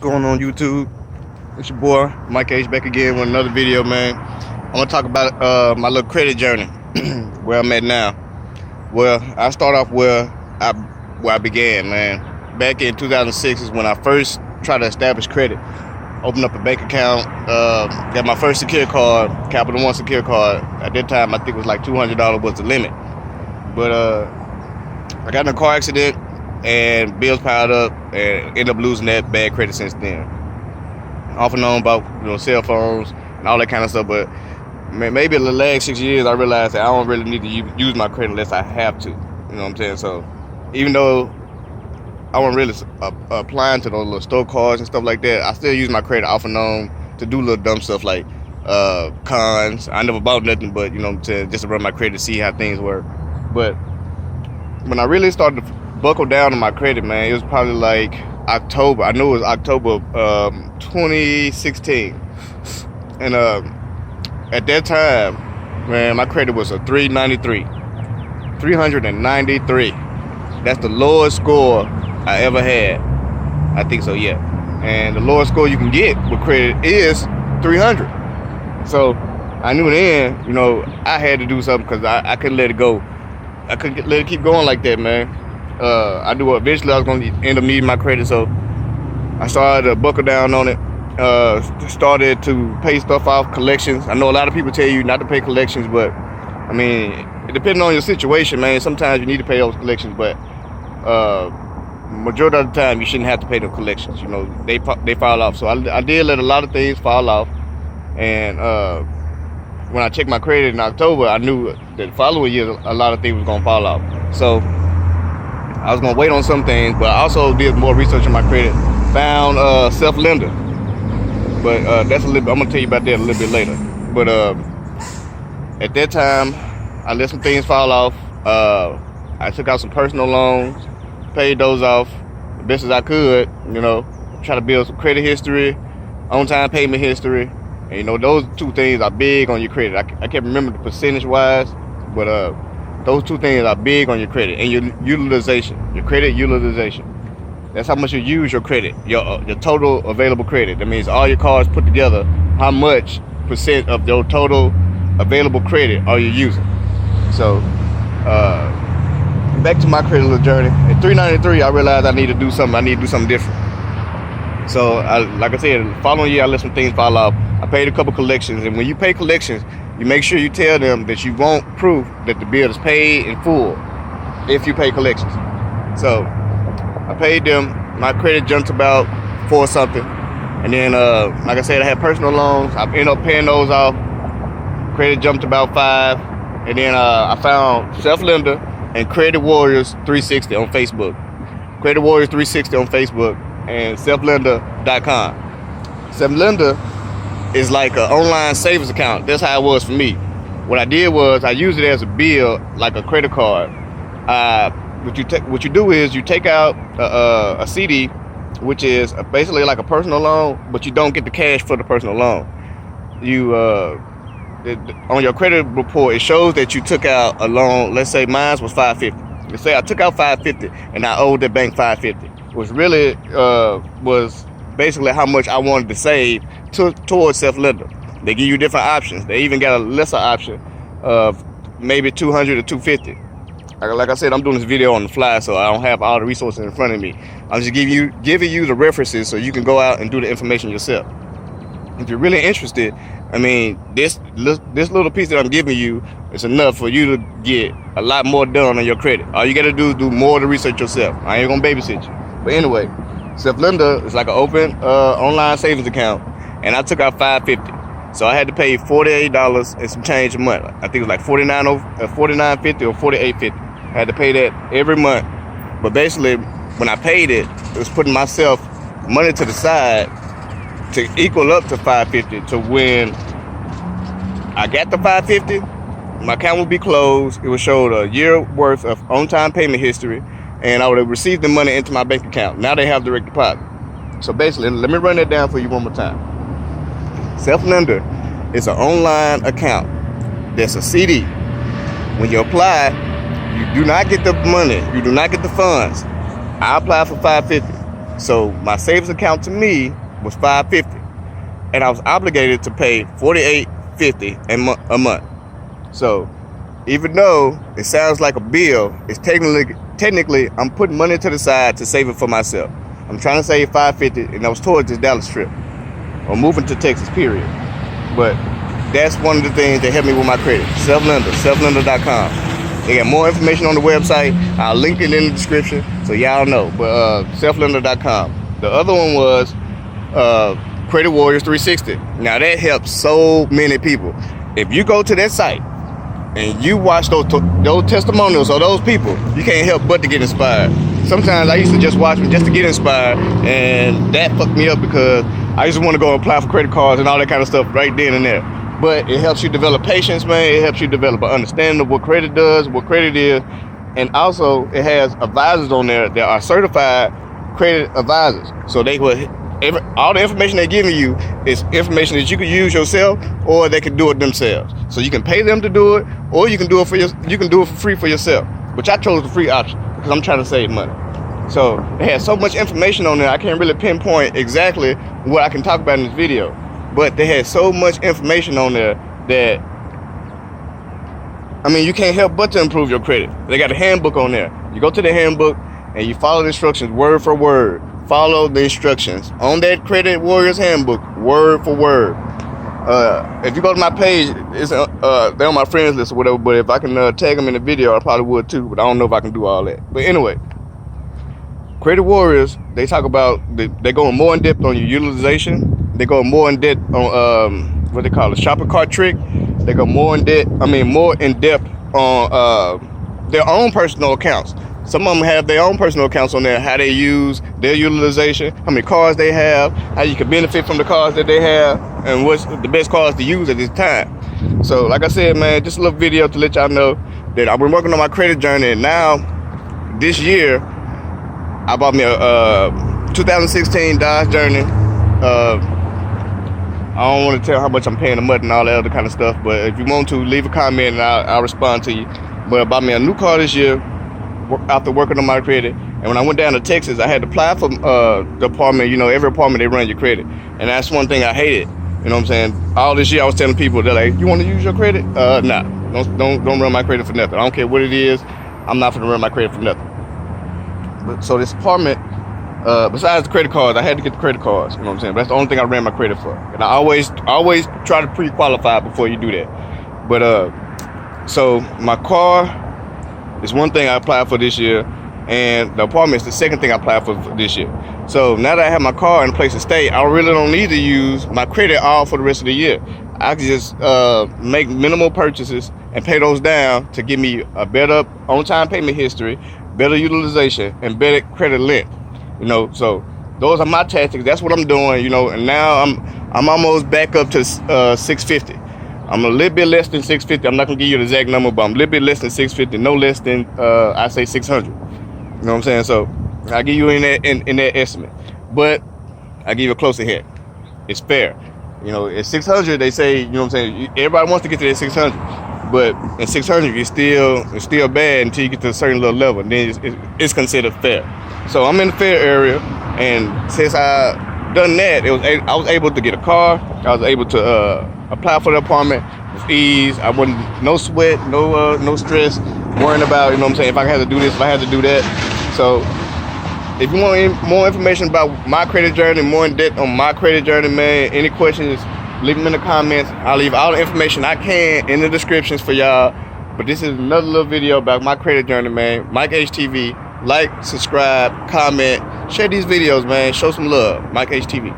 Going on YouTube? It's your boy Mike H back again with another video, man. I'm gonna talk about my little credit journey, where I'm at now. Well, I start off where I began, man. Back in 2006 is when I first tried to establish credit. Opened up a bank account, got my first secure card, Capital One secure card. At that time, I think it was like $200 was the limit. But I got in a car accident and bills piled up and ended up losing that bad credit since then. Off and on about cell phones and all that kind of stuff, but maybe in the last 6 years I realized that I don't really need to use my credit unless I have to. You know what I'm saying? So even though I wasn't really applying to those little store cards and stuff like that, I still use my credit off and on to do little dumb stuff like cons. I never bought nothing, but just to run my credit to see how things work. But when I really started to buckle down on my credit, man, it was probably like October. I knew it was October 2016. And at that time, man, my credit was a 393. 393. That's the lowest score I ever had. I think so, yeah. And the lowest score you can get with credit is 300. So I knew then, I had to do something because I couldn't let it go. I couldn't let it keep going like that, man. I knew eventually I was going to end up needing my credit, so I started to buckle down on it. Started to pay stuff off, collections. I know a lot of people tell you not to pay collections, but I mean, depending on your situation, man, sometimes you need to pay those collections, but majority of the time you shouldn't have to pay the collections. They fall off. So I did let a lot of things fall off, and when I checked my credit in October, I knew that the following year a lot of things was gonna fall off. So I was gonna wait on some things, but I also did more research on my credit. Found self-lender, but that's a little bit, I'm gonna tell you about that a little bit later. But at that time, I let some things fall off. I took out some personal loans, paid those off the best as I could. Try to build some credit history, on-time payment history. And those two things are big on your credit. I can't remember the percentage wise, but those two things are big on your credit and your utilization, your credit utilization. That's how much you use your credit, your total available credit. That means all your cards put together, how much percent of your total available credit are you using. So back to my credit little journey. At 393, I realized I need to do something. I need to do something different. So like I said, the following year I let some things fall off. I paid a couple collections, and when you pay collections, you make sure you tell them that you want proof that the bill is paid in full if you pay collections. So I paid them. My credit jumped about 4 something, and then like I said, I had personal loans. I ended up paying those off. Credit jumped about 5, and then I found self-lender and Credit Warriors 360 on Facebook. Credit Warriors 360 on Facebook and selflender.com. Self-lender is like an online savings account. That's how it was for me. What I did was I used it as a bill, like a credit card. What you do is you take out a CD, which is basically like a personal loan, but you don't get the cash for the personal loan. You on your credit report, it shows that you took out a loan. Let's say mine was $550. Let's say I took out $550 and I owed the bank $550. Which really was basically how much I wanted to save towards self-lender. They give you different options. They even got a lesser option of maybe $200 or $250. Like I said, I'm doing this video on the fly, so I don't have all the resources in front of me. I'm just giving you the references so you can go out and do the information yourself. If you're really interested, I mean, this little piece that I'm giving you is enough for you to get a lot more done on your credit. All you gotta do is do more of the research yourself. I ain't gonna babysit you. But anyway, self-lender is like an open online savings account, and I took out $550. So I had to pay $48 and some change a month. I think it was like $49.50 or $48.50. I had to pay that every month. But basically, when I paid it, it was putting myself money to the side to equal up to $550. To when I got the $550, my account would be closed. It would show a year worth of on-time payment history, and I would have received the money into my bank account. Now they have direct deposit. So basically, let me run that down for you one more time. Self-lender is an online account that's a CD. When you apply, you do not get the money. You do not get the funds. I applied for $550. So my savings account to me was $550, and I was obligated to pay $48.50 a month. So even though it sounds like a bill, it's technically I'm putting money to the side to save it for myself. I'm trying to save $550, and I was towards this Dallas trip or moving to Texas, period. But that's one of the things that helped me with my credit. Self-lender, selflender.com. They got more information on the website. I'll link it in the description so y'all know. But selflender.com. The other one was Credit Warriors 360. Now that helps so many people. If you go to that site and you watch those testimonials of those people, you can't help but to get inspired. Sometimes I used to just watch them just to get inspired, and that fucked me up because I used to want to go apply for credit cards and all that kind of stuff right then and there. But it helps you develop patience, man. It helps you develop an understanding of what credit does, what credit is, and also it has advisors on there that are certified credit advisors. So they will all the information they're giving you is information that you can use yourself, or they can do it themselves. So you can pay them to do it, or you can do it for free for yourself. Which I chose the free option because I'm trying to save money. So it has so much information on there, I can't really pinpoint exactly what I can talk about in this video. But they had so much information on there that, I mean, you can't help but to improve your credit. They got a handbook on there. You go to the handbook and you follow the instructions word for word. Follow the instructions on that Credit Warriors handbook, word for word. If you go to my page, it's they're on my friends list or whatever. But if I can tag them in the video, I probably would too. But I don't know if I can do all that. But anyway, Credit Warriors, they talk about they go more in depth on your utilization. They go more in depth on what they call a shopping cart trick. They go more in depth on their own personal accounts. Some of them have their own personal accounts on there, how they use their utilization, how many cars they have, how you can benefit from the cars that they have, and what's the best cars to use at this time. So like I said, man, just a little video to let y'all know that I've been working on my credit journey, and now this year I bought me a 2016 Dodge Journey. I don't want to tell how much I'm paying a month and all that other kind of stuff, but if you want to, leave a comment and I'll respond to you. But I bought me a new car this year after working on my credit. And when I went down to Texas, I had to apply for the apartment. You know, every apartment, they run your credit. And that's one thing I hated. You know what I'm saying? All this year I was telling people, they're like, you want to use your credit? Nah, don't run my credit for nothing. I don't care what it is. I'm not going to run my credit for nothing. But so this apartment, besides the credit cards, I had to get the credit cards. You know what I'm saying? But that's the only thing I ran my credit for. And I always try to pre-qualify before you do that. But so my car is one thing I applied for this year, and the apartment is the second thing I applied for this year. So now that I have my car and a place to stay, I really don't need to use my credit all for the rest of the year. I can just make minimal purchases and pay those down to give me a better on-time payment history, better utilization, and better credit length. You know, so those are my tactics. That's what I'm doing. You know, and now I'm almost back up to 650. I'm a little bit less than 650. I'm not gonna give you the exact number, but I'm a little bit less than 650. No less than I say 600. You know what I'm saying? So I give you in that estimate, but I give you a closer hit. It's fair. You know, at 600, they say, you know what I'm saying, everybody wants to get to that 600, but at 600, it's still bad until you get to a certain little level, and then it's considered fair. So I'm in the fair area, and since I done that, I was able to get a car. I was able to apply for the apartment with ease. I wasn't no sweat, no stress, worrying about, you know what I'm saying, if I had to do this, if I had to do that. So if you want more information about my credit journey, more in depth on my credit journey, man, any questions, leave them in the comments. I'll leave all the information I can in the descriptions for y'all. But this is another little video about my credit journey, man. Mike HTV. Like, subscribe, comment, share these videos, man. Show some love. Mike HTV.